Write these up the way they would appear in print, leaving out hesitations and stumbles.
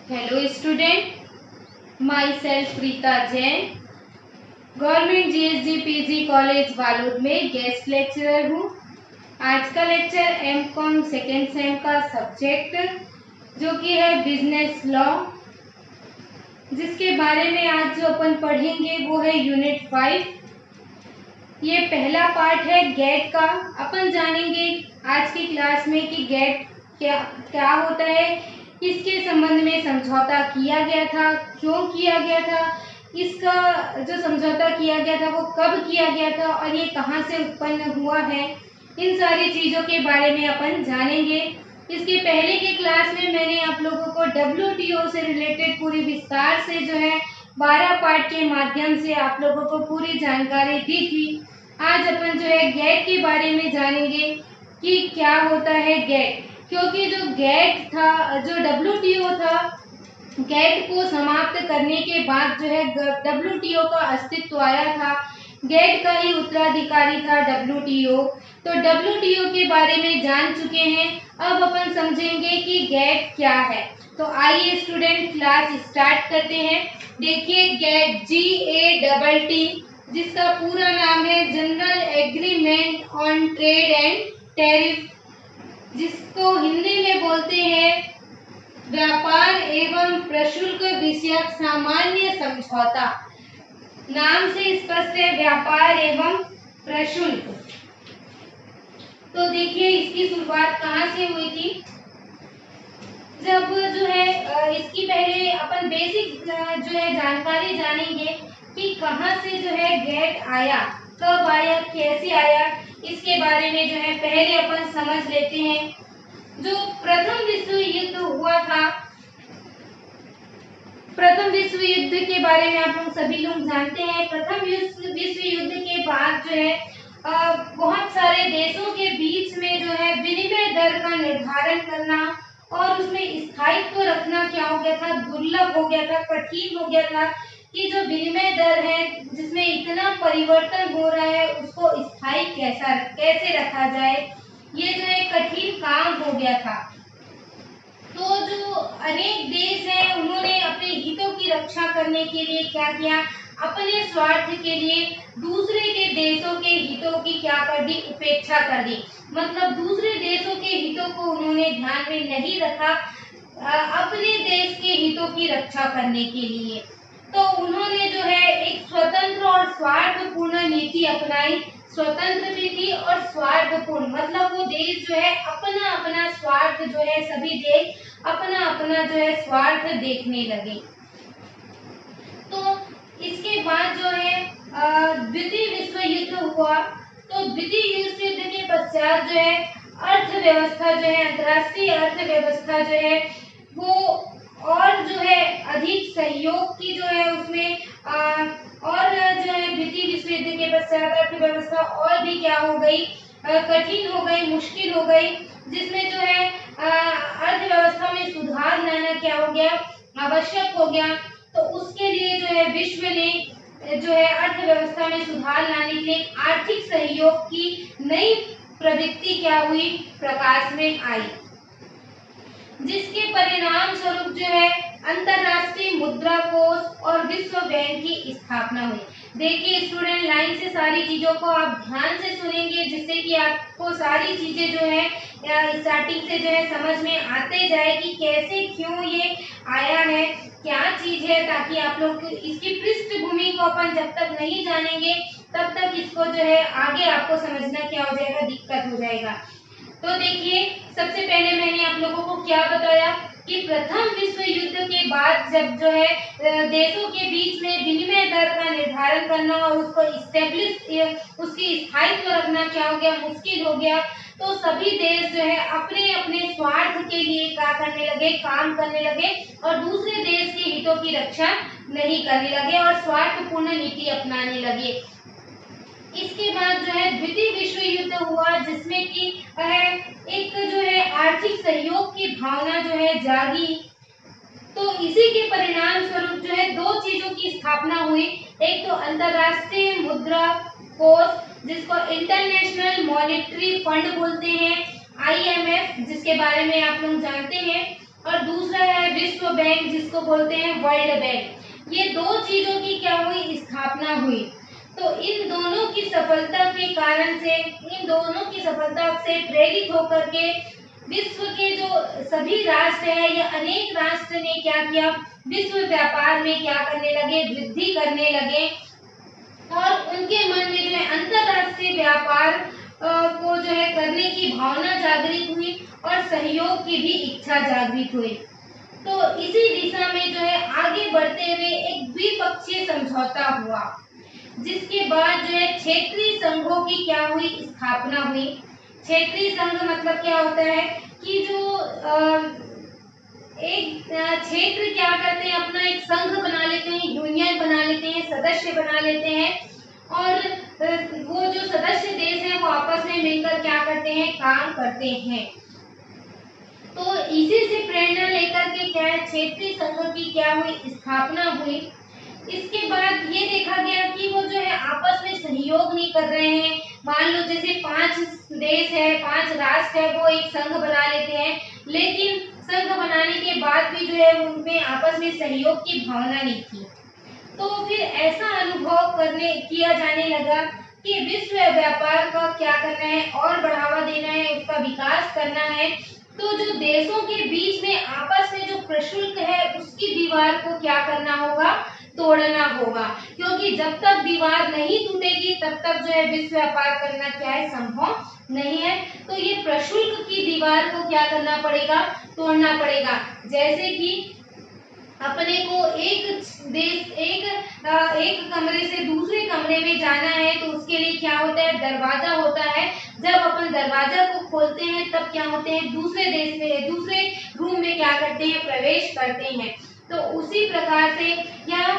Hello student, myself Preeta Jain, government GSG PG college Balod में guest lecturer हूँ। आज का लेक्चर एमकॉम सेकेंड सेम का सब्जेक्ट जो कि है बिजनेस लॉ, जिसके बारे में आज जो अपन पढ़ेंगे वो है यूनिट 5। ये पहला पार्ट है गेट का। अपन जानेंगे आज की क्लास में कि गेट क्या होता है, किसके संबंध में समझौता किया गया था, क्यों किया गया था, इसका जो समझौता किया गया था वो कब किया गया था और ये कहाँ से उत्पन्न हुआ है, इन सारी चीज़ों के बारे में अपन जानेंगे। इसके पहले के क्लास में मैंने आप लोगों को WTO से रिलेटेड पूरी विस्तार से जो है 12 पार्ट के माध्यम से आप लोगों को पूरी जानकारी दी थी। आज अपन जो है गेट के बारे में जानेंगे कि क्या होता है गेट, क्योंकि जो गेट था, जो WTO था, गेट को समाप्त करने के बाद जो है WTO का अस्तित्व आया था। गेट का ही उत्तराधिकारी था WTO। तो WTO के बारे में जान चुके हैं, अब अपन समझेंगे कि गेट क्या है। तो आइए स्टूडेंट क्लास स्टार्ट करते हैं। देखिए गेट GATT, जिसका पूरा नाम है general agreement on trade and tariff, जिसको हिंदी में बोलते हैं व्यापार एवं प्रशुल्क विषयक सामान्य समझौता। नाम से स्पष्ट है, व्यापार एवं प्रशुल्क। तो देखिए इसकी शुरुआत कहाँ से हुई थी। जब जो है इसकी पहले अपन बेसिक जो है जानकारी जानेंगे कि कहाँ से जो है गेट आया, कब आया, कैसे आया, इसके बारे में जो है पहले अपन समझ लेते हैं। जो प्रथम विश्व युद्ध हुआ था, प्रथम विश्व युद्ध के बारे में आप लोग सभी लोग जानते हैं। प्रथम विश्व युद्ध के बाद जो है बहुत सारे देशों के बीच में जो है विनिमय दर का निर्धारण करना और उसमें स्थायित्व रखना क्या हो गया था, दुर्लभ हो गया था, कठिन हो गया था कि जो विनिमय दर है जिसमें इतना परिवर्तन हो रहा है उसको स्थायी कैसे रखा जाए, ये जो एक कठिन काम हो गया था। तो जो अनेक देश हैं उन्होंने अपने हितों की रक्षा करने के लिए क्या किया, अपने स्वार्थ के लिए दूसरे के देशों के हितों की क्या कर दी, उपेक्षा कर दी। मतलब दूसरे देशों के हितों को उन्होंने ध्यान में नहीं रखा अपने देश के हितों की रक्षा करने के लिए। तो उन्होंने जो है एक स्वतंत्र और स्वार्थपूर्ण नीति अपनाई। स्वतंत्र भी थी और स्वार्थपूर्ण, मतलब वो देश जो है अपना अपना स्वार्थ जो है, सभी देश अपना अपना जो है स्वार्थ देखने लगे। तो इसके बाद जो है द्वितीय विश्व युद्ध हुआ। तो द्वितीय विश्व युद्ध के पश्चात जो है अर्थव्यवस्था जो है, अंतर्राष्ट्रीय अर्थव्यवस्था जो है वो और जो है अधिक सहयोग की जो है उसमें और जो है द्वितीय विश्व युद्ध के पश्चात अर्थव्यवस्था और भी क्या हो गई, कठिन हो गई, मुश्किल हो गई, जिसमें जो है अर्थव्यवस्था में सुधार लाना क्या हो गया, आवश्यक हो गया। तो उसके लिए जो है विश्व ने जो है अर्थव्यवस्था में सुधार लाने के लिए आर्थिक सहयोग की नई प्रवृत्ति क्या हुई, प्रकाश में आई, जिसके परिणाम स्वरूप जो है अंतरराष्ट्रीय मुद्रा कोष और विश्व बैंक की स्थापना हुई। देखिए स्टूडेंट, लाइन से सारी चीजों को आप ध्यान से सुनेंगे, जिससे कि आपको सारी चीजें जो है स्टार्टिंग से जो है समझ में आते जाए कि कैसे क्यों ये आया है, क्या चीज है, ताकि आप लोग इसकी पृष्ठभूमि को अपन जब तक नहीं जानेंगे तब तक इसको जो है आगे आपको समझना क्या हो जाएगा, दिक्कत हो जाएगा। तो देखिए सबसे पहले मैंने आप लोगों को क्या बताया कि प्रथम विश्व युद्ध के बाद जब जो है देशों के बीच में विनिमय दर का निर्धारण करना और उसको इस्टेब्लिश, उसकी स्थायित्व रखना क्या हो गया, मुश्किल हो गया। तो सभी देश जो है अपने अपने स्वार्थ के लिए क्या करने लगे, काम करने लगे और दूसरे देश के हितों की रक्षा नहीं करने लगे और स्वार्थपूर्ण नीति अपनाने लगे। इसके बाद जो है द्वितीय विश्व युद्ध हुआ, जिसमें कि एक जो है आर्थिक सहयोग की भावना जो है जागी। तो इसी के परिणाम स्वरूप जो है दो चीजों की स्थापना हुई। एक तो अंतरराष्ट्रीय मुद्रा कोष, जिसको इंटरनेशनल मॉनेटरी फंड बोलते हैं, IMF, जिसके बारे में आप लोग जानते हैं, और दूसरा है विश्व बैंक, जिसको बोलते हैं वर्ल्ड बैंक। ये दो चीजों की क्या हुई, स्थापना हुई। तो इन दोनों की सफलता के कारण से, इन दोनों की सफलता से प्रेरित होकर के विश्व के जो सभी राष्ट्र है या अनेक राष्ट्र ने क्या किया, विश्व व्यापार में क्या करने लगे, वृद्धि करने लगे। और उनके मन में जो है अंतरराष्ट्रीय व्यापार को जो है करने की भावना जागृत हुई और सहयोग की भी इच्छा जागृत हुई। तो इसी दिशा में जो है आगे बढ़ते हुए एक द्विपक्षीय समझौता हुआ, जिसके बाद जो है क्षेत्रीय संघों की क्या हुई, स्थापना हुई। क्षेत्रीय संघ मतलब क्या होता है कि जो एक क्षेत्र क्या करते हैं, अपना एक संघ बना लेते हैं, यूनियन बना लेते हैं, सदस्य बना लेते हैं, और वो जो सदस्य देश हैं वो आपस में मिलकर क्या करते हैं, काम करते हैं। तो इसी से प्रेरणा लेकर के क्या है, क्षेत्रीय संघ की क्या हुई, स्थापना हुई। इसके बाद ये देखा गया कि वो जो है आपस में सहयोग नहीं कर रहे हैं। मान लो जैसे 5 देश है, 5 राष्ट्र है, वो एक संघ बना लेते हैं, लेकिन संघ बनाने के बाद भी जो है उनमें आपस में सहयोग की भावना नहीं थी। तो फिर ऐसा अनुभव किया जाने लगा कि विश्व व्यापार का क्या करना है, और बढ़ावा देना है, उसका विकास करना है। तो जो देशों के बीच में आपस में जो प्रशुल्क है, उसकी दीवार को क्या करना होगा, तोड़ना होगा, क्योंकि जब तक दीवार नहीं टूटेगी तब तक जो है विश्व व्यापार करना क्या है, संभव नहीं है। तो ये प्रशुल्क की दीवार को क्या करना पड़ेगा, तोड़ना पड़ेगा। जैसे कि अपने को एक कमरे से दूसरे कमरे में जाना है, तो उसके लिए क्या होता है, दरवाजा होता है। जब अपन दरवाजा को खोलते हैं तब क्या होते हैं, दूसरे देश में, दूसरे रूम में क्या करते हैं, प्रवेश करते हैं। तो उसी प्रकार से यहाँ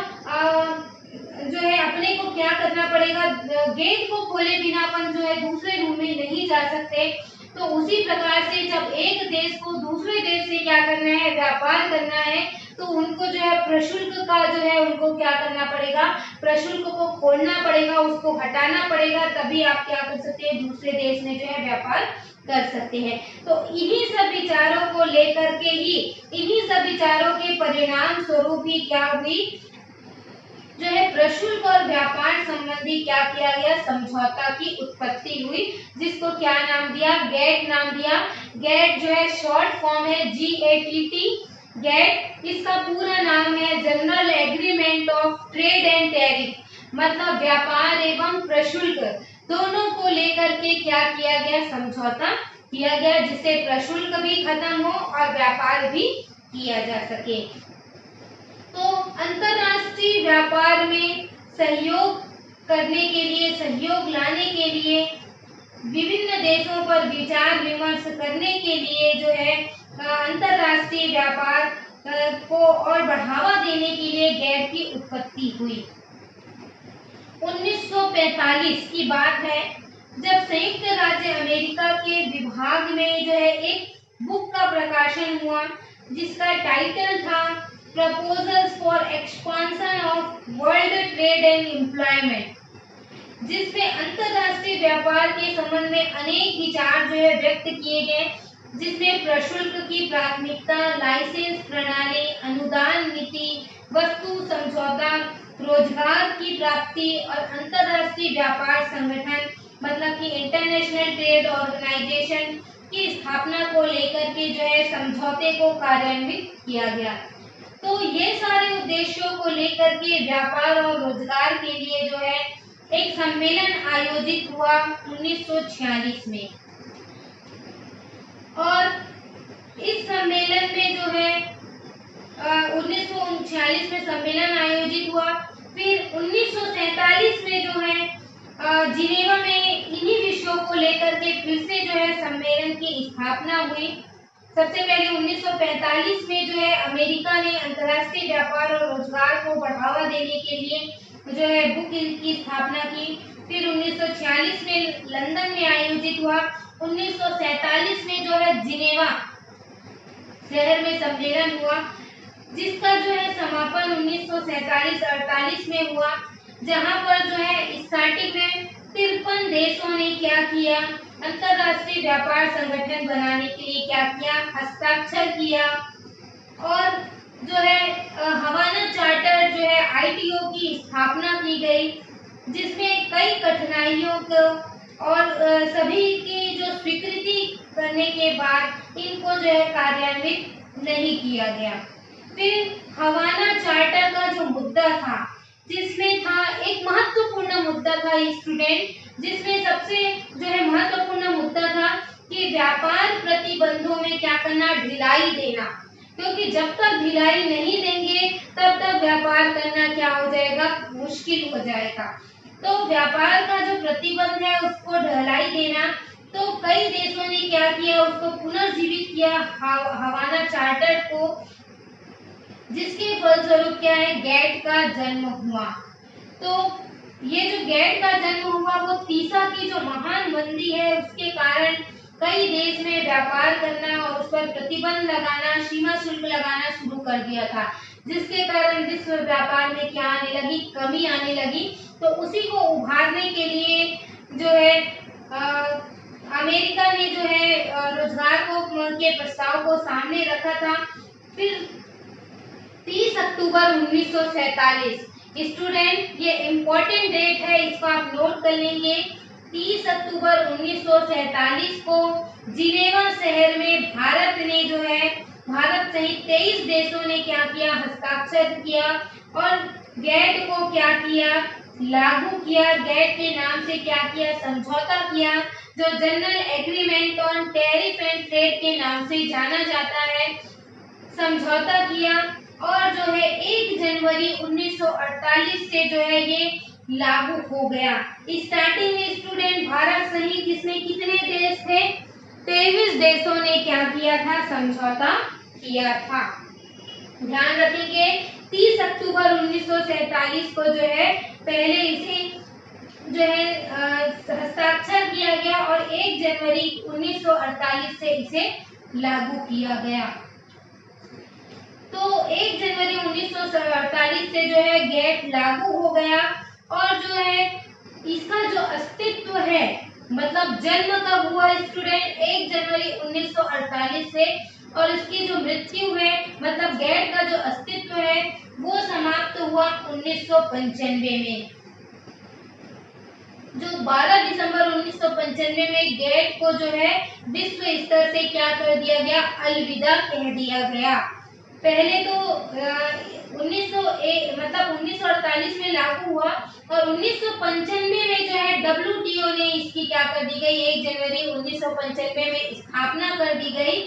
जो है अपने को क्या करना पड़ेगा, गेट को खोले बिना अपन जो है दूसरे रूम में नहीं जा सकते। तो उसी प्रकार से जब एक देश को दूसरे देश से क्या करना है, व्यापार करना है, तो उनको जो है प्रशुल्क का जो है उनको क्या करना पड़ेगा, प्रशुल्क को खोलना पड़ेगा, उसको हटाना पड़ेगा, तभी आप क्या कर सकते हैं, दूसरे देश में जो है व्यापार कर सकते हैं। तो इन्हीं सब विचारों को लेकर के ही, इन्हीं सब विचारों के परिणाम स्वरूप ही क्या हुई, जो है प्रशुल्क और व्यापार संबंधी क्या किया गया, समझौता की उत्पत्ति हुई, जिसको क्या नाम दिया, गेट नाम दिया। गेट जो है शॉर्ट फॉर्म है GATT, गेट। इसका पूरा नाम है general agreement of trade and tariff, मतलब व्यापार एवं प्रशुल्क दोनों को लेकर के क्या किया गया, समझौता किया गया, जिससे प्रशुल्क भी खत्म हो और व्यापार भी किया जा सके। तो अंतरराष्ट्रीय व्यापार में सहयोग करने के लिए, सहयोग लाने के लिए, विभिन्न देशों पर विचार विमर्श करने के लिए जो है अंतरराष्ट्रीय व्यापार को और बढ़ावा देने के लिए गेट की उत्पत्ति हुई। 1945 की बात है, जब संयुक्त राज्य अमेरिका के विभाग में जो है एक बुक का प्रकाशन हुआ, जिसका टाइटल था proposals for expansion of world trade and employment, जिसमें अंतरराष्ट्रीय व्यापार के संबंध में अनेक विचार जो है व्यक्त किए गए, जिसमें प्रशुल्क की प्राथमिकता, लाइसेंस प्रणाली, अनुदान नीति, वस्तु समझौता, रोजगार की प्राप्ति और अंतरराष्ट्रीय व्यापार संगठन मतलब कि इंटरनेशनल ट्रेड ऑर्गेनाइजेशन की स्थापना को लेकर के जो है समझौते को कार्यान्वित किया गया। तो ये सारे उद्देश्यों को लेकर के व्यापार और रोजगार के लिए जो है एक सम्मेलन आयोजित हुआ 1946 में, और इस सम्मेलन में जो है 1939 में सम्मेलन आयोजित हुआ। फिर 1947 में जो है जिनेवा में इन्हीं विषयों को लेकर के फिर से जो है सम्मेलन की स्थापना हुई। सबसे पहले 1945 में जो है अमेरिका ने अंतर्राष्ट्रीय व्यापार और रोजगार को बढ़ावा देने के लिए जो है बुक की स्थापना की। फिर 1946 में लंदन में आयोजित हुआ। 1947 में जो है जिनेवा शहर में सम्मेलन हुआ, जिसका जो है समापन 1947-48 में हुआ, जहां पर जो है स्टार्टिंग में 53 देशों ने क्या किया, अंतरराष्ट्रीय व्यापार संगठन बनाने के लिए क्या किया, हस्ताक्षर किया। और जो है हवाना चार्टर जो है आईटीओ की स्थापना की गई, जिसमें कई कठिनाइयों को और सभी की जो स्वीकृति करने के बाद इनको जो है कार्यान्वित नहीं किया गया। फिर हवाना चार्टर का जो मुद्दा था, जिसमें था एक महत्वपूर्ण मुद्दा था स्टूडेंट, जिसमें सबसे जो है महत्वपूर्ण मुद्दा था कि व्यापार प्रतिबंधों में क्या करना, ढिलाई देना, क्योंकि जब तक ढिलाई नहीं देंगे तब तक व्यापार करना क्या हो जाएगा, मुश्किल हो जाएगा। तो व्यापार का जो प्रतिबंध है उसको ढिलाई देना, तो कई देशों ने क्या किया, उसको पुनर्जीवित किया हवाना चार्टर को, जिसके फलस्वरूप क्या है, गेट का जन्म हुआ। तो ये जो गेट का जन्म हुआ वो तीसा की जो महान मंदी है उसके कारण कई देश में व्यापार करना और उस पर प्रतिबंध लगाना, सीमा शुल्क लगाना शुरू कर दिया था, जिसके कारण विश्व व्यापार में क्या आने लगी, कमी आने लगी। तो उसी को उभारने के लिए जो है अमेरिका ने जो है रोजगार के प्रस्ताव को सामने रखा था। फिर 30 अक्टूबर 1947, स्टूडेंट ये इम्पोर्टेंट डेट है, इसको आप नोट कर लेंगे। 30 अक्टूबर 1947 को जिनेवा शहर में भारत ने जो है, भारत सहित 23 देशों ने क्या किया, हस्ताक्षर किया और गेट को क्या किया, लागू किया। गेट के नाम से क्या किया, समझौता किया, जो general agreement on tariff and trade के नाम से जाना जाता है, समझौता किया। और जो है 1 जनवरी 1948 से जो है ये लागू हो गया। स्टार्टिंग में स्टूडेंट भारत सहित इसमें कितने देश थे, 23 देशों ने क्या किया था, समझौता किया था। ध्यान रखेंगे 30 अक्टूबर 1947 को जो है पहले इसे जो है हस्ताक्षर किया गया और 1 जनवरी 1948 से इसे लागू किया गया। तो 1 जनवरी 1948 से जो है गेट लागू हो गया और जो है इसका जो अस्तित्व है, मतलब जन्म कब हुआ स्टूडेंट, 1 जनवरी 1948 से, और इसकी जो मृत्यु है, मतलब गेट का जो अस्तित्व है वो समाप्त हुआ 1995 में। जो 12 दिसंबर 1995 में गेट को जो है विश्व स्तर से क्या कर दिया गया, अलविदा कह दिया गया। पहले तो 1948 में लागू हुआ और 1995 में जो है WTO ने इसकी क्या कर दी गई, 1 जनवरी 1995 में स्थापना कर दी गई,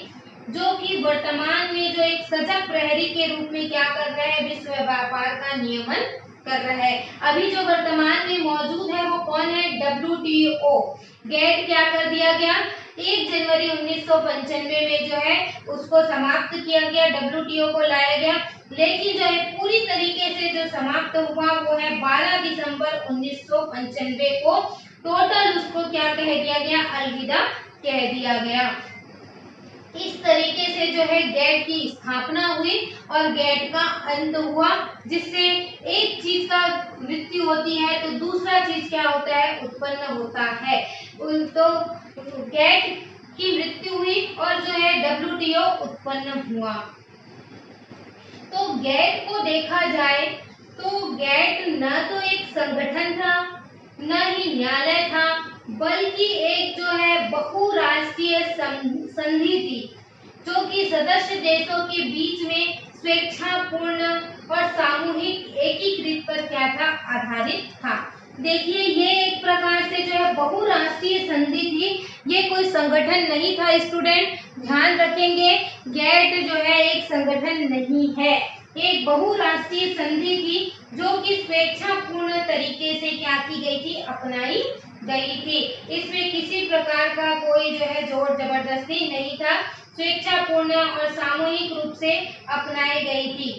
जो कि वर्तमान में जो एक सजग प्रहरी के रूप में क्या कर रहा है, विश्व व्यापार का नियमन कर रहा है। अभी जो वर्तमान में मौजूद है वो कौन है, WTO। गेट क्या कर दिया गया, 1 जनवरी 1995 में जो है उसको समाप्त किया गया, WTO को लाया गया, लेकिन जो है पूरी तरीके से जो समाप्त हुआ वो है 12 दिसंबर 1995 को। टोटल उसको क्या कह दिया गया, अलविदा कह दिया गया। इस तरीके से जो है गेट की स्थापना हुई और गेट का अंत हुआ, जिससे एक चीज का मृत्यु होती है तो दूसरा चीज क्या होता है, उत्पन्न होता है। तो गेट की मृत्यु हुई और जो है WTO उत्पन्न हुआ। तो गेट को देखा जाए तो गेट न तो एक संगठन था, न ही न्यायालय था, बल्कि एक जो है बहुराष्ट्रीय संधि थी, जो कि सदस्य देशों के बीच में स्वेच्छापूर्ण और सामूहिक एकीकृत पर क्या था, आधारित था। देखिए ये एक प्रकार से जो है बहुराष्ट्रीय संधि थी, ये कोई संगठन नहीं था स्टूडेंट, ध्यान रखेंगे। गेट जो है एक संगठन नहीं है, एक बहुराष्ट्रीय संधि थी जो कि स्वेच्छापूर्ण तरीके से क्या की गई थी, अपनाई गई थी। इसमें किसी प्रकार का कोई जो है जोर जबरदस्ती नहीं था, स्वेच्छापूर्ण और सामूहिक रूप से अपनाई गई थी।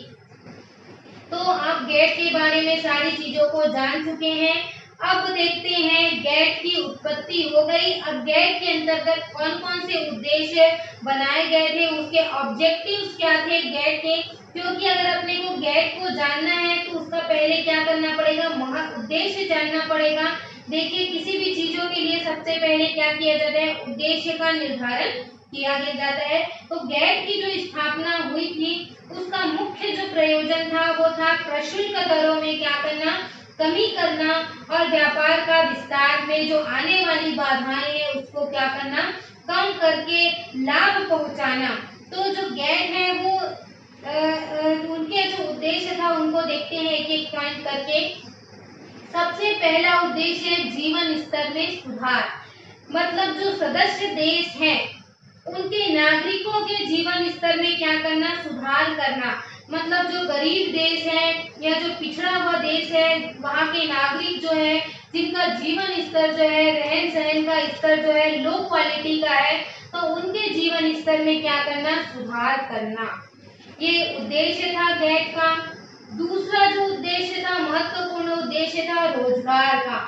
तो आप गेट के बारे में सारी चीजों को जान चुके हैं। अब देखते हैं गेट की उत्पत्ति हो गई। अब गेट के अंतर्गत कौन कौन से उद्देश्य बनाए गए थे, उसके ऑब्जेक्टिव्स क्या थे गेट के, क्योंकि अगर अपने को गेट को जानना है तो उसका पहले क्या करना पड़ेगा, महा उद्देश्य जानना पड़ेगा। देखिए किसी भी चीजों के लिए सबसे पहले क्या किया जाता है, उद्देश्य का निर्धारण किया जाता है। तो गैट की जो स्थापना हुई थी उसका मुख्य जो प्रयोजन था वो था प्रशुल्क दरों में क्या करना, कमी करना और व्यापार का विस्तार में जो आने वाली बाधाएं हैं उसको क्या करना, कम करके लाभ पहुंचाना। तो जो गैट है वो उनके जो उद्देश्य था उनको देखते हैं एक एक पॉइंट करके। सबसे पहला उद्देश्य है जीवन स्तर में सुधार, मतलब जो सदस्य देश हैं उनके नागरिकों के जीवन स्तर में क्या करना, सुधार करना। मतलब जो गरीब देश है या जो पिछड़ा हुआ देश है वहाँ के नागरिक जो है जिनका जीवन स्तर जो है, रहन सहन का स्तर जो है लो क्वालिटी का है, तो उनके जीवन स्तर में क्या करना, सुधार करना। ये उद्देश्य था गैट का। दूसरा जो उद्देश्य था, महत्वपूर्ण उद्देश्य था रोजगार का,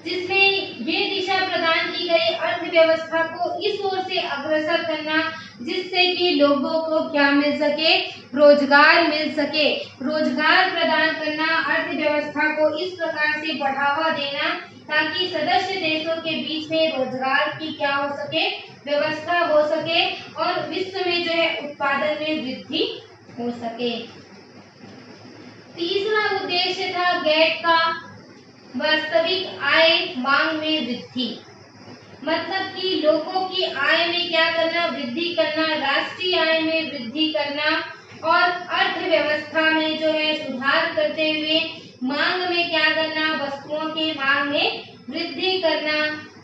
जिसमें ये दिशा प्रदान की गई अर्थव्यवस्था को इस ओर से अग्रसर करना जिससे कि लोगों को क्या मिल सके, रोजगार मिल सके। रोजगार प्रदान करना, अर्थव्यवस्था को इस प्रकार से बढ़ावा देना ताकि सदस्य देशों के बीच में रोजगार की क्या हो सके, व्यवस्था हो सके और विश्व में जो है उत्पादन में वृद्धि हो सके। तीसरा उद्देश्य था गैट का वास्तविक आय मांग में वृद्धि, मतलब कि लोगों की आय में क्या करना, वृद्धि करना, राष्ट्रीय आय में वृद्धि करना और अर्थव्यवस्था में जो है सुधार करते हुए मांग में क्या करना, वस्तुओं की मांग में वृद्धि करना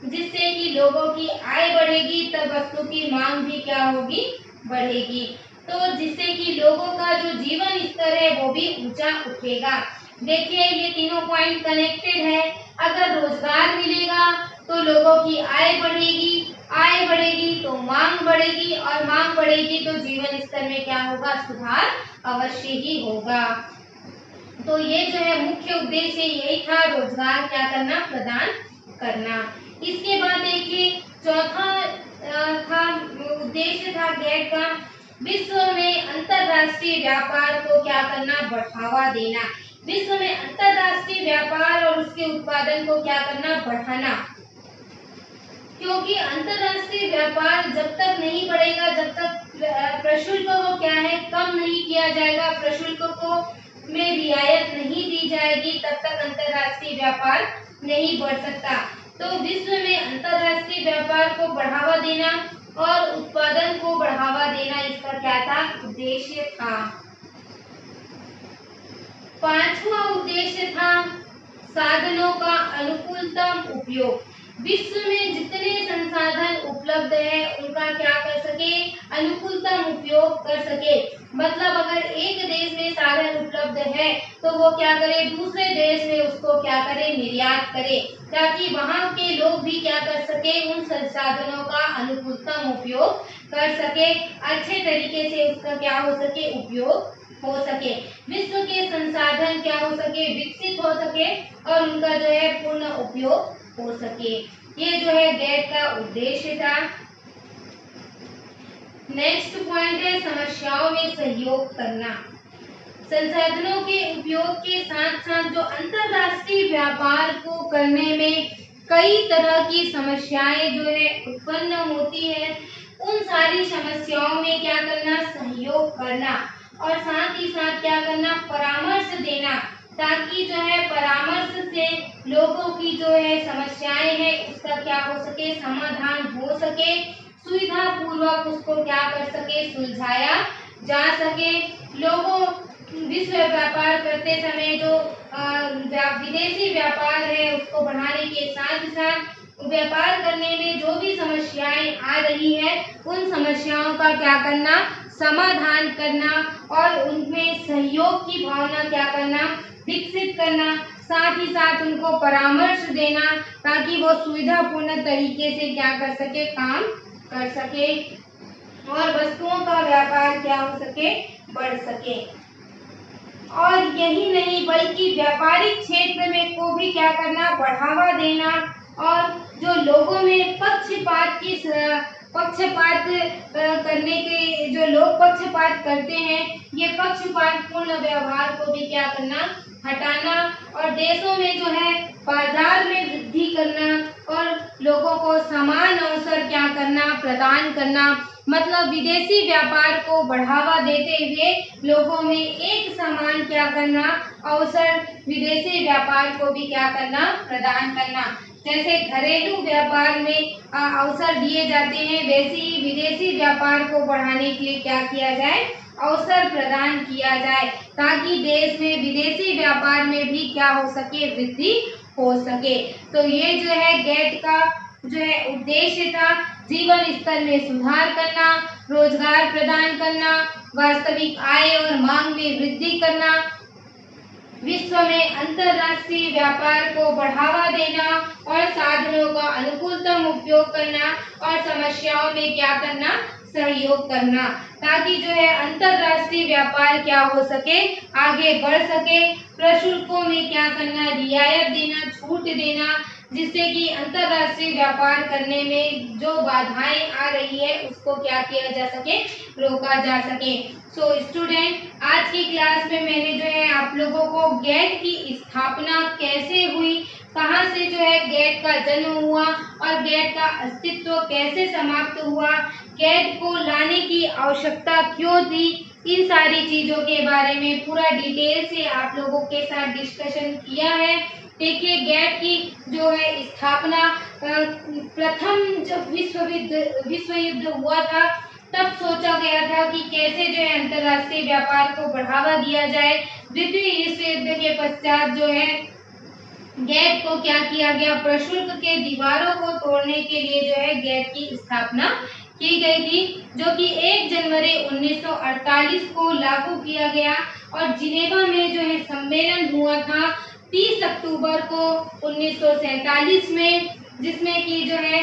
जिससे कि लोगों की आय बढ़ेगी तब वस्तु की मांग भी क्या होगी, बढ़ेगी। तो जिससे कि लोगों का जो जीवन स्तर है वो भी ऊंचा उठेगा। देखिए ये तीनों पॉइंट कनेक्टेड है। अगर रोजगार मिलेगा तो लोगों की आय बढ़ेगी, आय बढ़ेगी तो मांग बढ़ेगी और मांग बढ़ेगी तो जीवन स्तर में क्या होगा, सुधार अवश्य ही होगा। तो ये जो है मुख्य उद्देश्य यही था, रोजगार क्या करना, प्रदान करना। इसके बाद देखिए चौथा था उद्देश्य था गैट का विश्व में अंतरराष्ट्रीय व्यापार को क्या करना, बढ़ावा देना। विश्व में अंतरराष्ट्रीय व्यापार और उसके उत्पादन को क्या करना, बढ़ाना, क्योंकि अंतरराष्ट्रीय व्यापार जब तक नहीं बढ़ेगा, जब तक प्रशुल्क को क्या है, कम नहीं किया जाएगा, प्रशुल्क को में रियायत नहीं दी जाएगी, तब तक अंतरराष्ट्रीय व्यापार नहीं बढ़ सकता। तो विश्व में अंतरराष्ट्रीय व्यापार को बढ़ावा देना और उत्पादन को बढ़ावा देना इसका क्या था, उद्देश्य था। पांचवा उद्देश्य था साधनों का अनुकूलतम उपयोग। विश्व में जितने संसाधन उपलब्ध है उनका क्या कर सके, अनुकूलतम उपयोग कर सके। मतलब अगर एक देश में साधन उपलब्ध है तो वो क्या करे, दूसरे देश में उसको क्या करे, निर्यात करे, ताकि वहाँ के लोग भी क्या कर सके, उन संसाधनों का अनुकूलतम उपयोग कर सके, अच्छे तरीके से उसका क्या हो सके, उपयोग हो सके, विश्व के संसाधन क्या हो सके, विकसित हो सके और उनका जो है पूर्ण उपयोग हो सके। ये जो है गैट का उद्देश्य था। नेक्स्ट पॉइंट है समस्याओं में सहयोग करना। संसाधनों के उपयोग के साथ साथ जो अंतरराष्ट्रीय व्यापार को करने में कई तरह की समस्याएं जो है उत्पन्न होती है, उन सारी समस्याओं में क्या करना, सहयोग करना और साथ ही साथ क्या करना, परामर्श देना, ताकि जो है परामर्श से लोगों की जो है समस्याएं हैं उसका क्या हो सके, समाधान हो सके, सुविधा पूर्वक उसको क्या कर सके, सुलझाया जा सके। लोगों विश्व व्यापार करते समय जो विदेशी व्यापार है उसको बढ़ाने के साथ साथ व्यापार करने में जो भी समस्याएं आ रही है उन समस्याओं का क्या करना, समाधान करना और उनमें सहयोग की भावना क्या करना, विकसित करना, साथ ही साथ उनको परामर्श देना ताकि वो सुविधापूर्ण तरीके से क्या कर सके, काम कर सके और वस्तुओं का व्यापार क्या हो सके, बढ़ सके। और यही नहीं बल्कि व्यापारिक क्षेत्र में को भी क्या करना, बढ़ावा देना और जो लोगों में पक्षपात करने के जो लोग पक्षपात करते हैं, ये पक्षपात पूर्ण व्यवहार को भी क्या करना, हटाना और देशों में जो है बाजार में वृद्धि करना और लोगों को समान अवसर क्या करना, प्रदान करना, मतलब विदेशी व्यापार को बढ़ावा देते हुए लोगों में एक समान क्या करना, अवसर विदेशी व्यापार को भी क्या करना, प्रदान करना। जैसे घरेलू व्यापार में अवसर दिए जाते हैं, वैसे ही विदेशी व्यापार को बढ़ाने के लिए क्या किया जाए, अवसर प्रदान किया जाए, ताकि देश में विदेशी व्यापार में भी क्या हो सके, वृद्धि हो सके। तो ये जो है गेट का जो है उद्देश्य था, जीवन स्तर में सुधार करना, रोजगार प्रदान करना, वास्तविक आय और मांग में वृद्धि करना, विश्व में अंतर्राष्ट्रीय व्यापार को बढ़ावा देना और साधनों का अनुकूलतम उपयोग करना और समस्याओं में क्या करना, सहयोग करना, ताकि जो है अंतर्राष्ट्रीय व्यापार क्या हो सके, आगे बढ़ सके। प्रशुल्कों में क्या करना, रियायत देना, छूट देना, जिससे कि अंतर्राष्ट्रीय व्यापार करने में जो बाधाएं आ रही है उसको क्या किया जा सके, रोका जा सके। सो स्टूडेंट, आज की क्लास में मैंने जो है आप लोगों को गेट की स्थापना कैसे हुई, कहाँ से जो है गेट का जन्म हुआ और गेट का अस्तित्व कैसे समाप्त हुआ, गेट को लाने की आवश्यकता क्यों थी, इन सारी चीजों के बारे में पूरा डिटेल से आप लोगों के साथ डिस्कशन किया है। देखिए, गेट की जो है स्थापना प्रथम जब विश्व युद्ध हुआ था तब सोचा गया था कि कैसे जो है अंतर्राष्ट्रीय व्यापार को बढ़ावा दिया जाए। द्वितीय विश्व युद्ध के पश्चात जो है गेट को क्या किया गया, प्रशुल्क के दीवारों को तोड़ने के लिए जो है गेट की स्थापना की गई थी, जो कि 1 जनवरी 1948 को लागू किया गया और जिनेवा में जो है सम्मेलन हुआ था 30 अक्टूबर को 1947 में, जिसमें कि जो है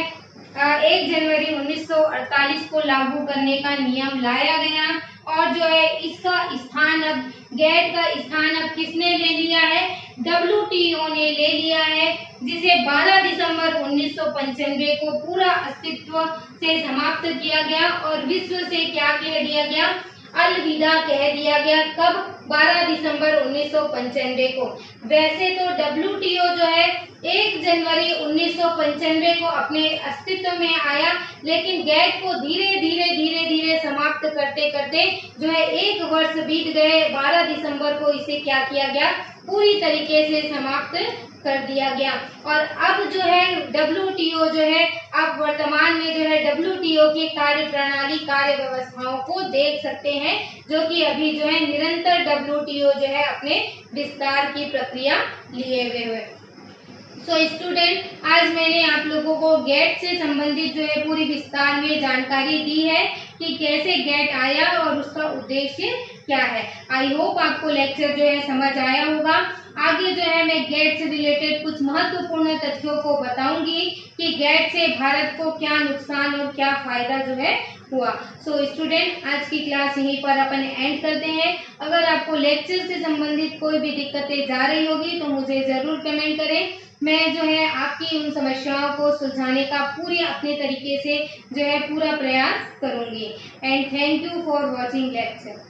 1 जनवरी 1948 को लागू करने का नियम लाया गया। और जो है इसका स्थान अब, गेट का स्थान अब किसने ले लिया है, WTO ने ले लिया है, जिसे 12 दिसंबर 1995 को पूरा अस्तित्व से समाप्त किया गया और विश्व से क्या कह दिया गया, अलविदा कह दिया गया। कब, 12 दिसंबर 1995 को। वैसे तो WTO जो है 1 जनवरी 1995 को अपने अस्तित्व में आया, लेकिन गेट को धीरे धीरे समाप्त करते करते जो है 1 वर्ष बीत गए। 12 दिसंबर को इसे क्या किया गया, पूरी तरीके से समाप्त कर दिया गया। और अब जो है WTO जो है, अब वर्तमान में जो है WTO की कार्य प्रणाली, कार्य व्यवस्थाओं को देख सकते हैं, जो कि अभी जो है निरंतर WTO जो है अपने विस्तार की प्रक्रिया लिए हुए है। सो स्टूडेंट, आज मैंने आप लोगों को गेट से संबंधित जो है पूरी विस्तार में जानकारी दी है कि कैसे गेट आया और उसका उद्देश्य क्या है। आई होप आपको लेक्चर जो है समझ आया होगा। आगे जो है मैं गेट से रिलेटेड कुछ महत्वपूर्ण तथ्यों को बताऊंगी कि गेट से भारत को क्या नुकसान और क्या फायदा जो है हुआ। सो स्टूडेंट, आज की क्लास यहीं पर अपन एंड करते हैं। अगर आपको लेक्चर से संबंधित कोई भी दिक्कतें जा रही होगी तो मुझे जरूर कमेंट करें। मैं जो है आपकी उन समस्याओं को सुलझाने का पूरी अपने तरीके से जो है पूरा प्रयास करूंगी। And thank you for watching lecture.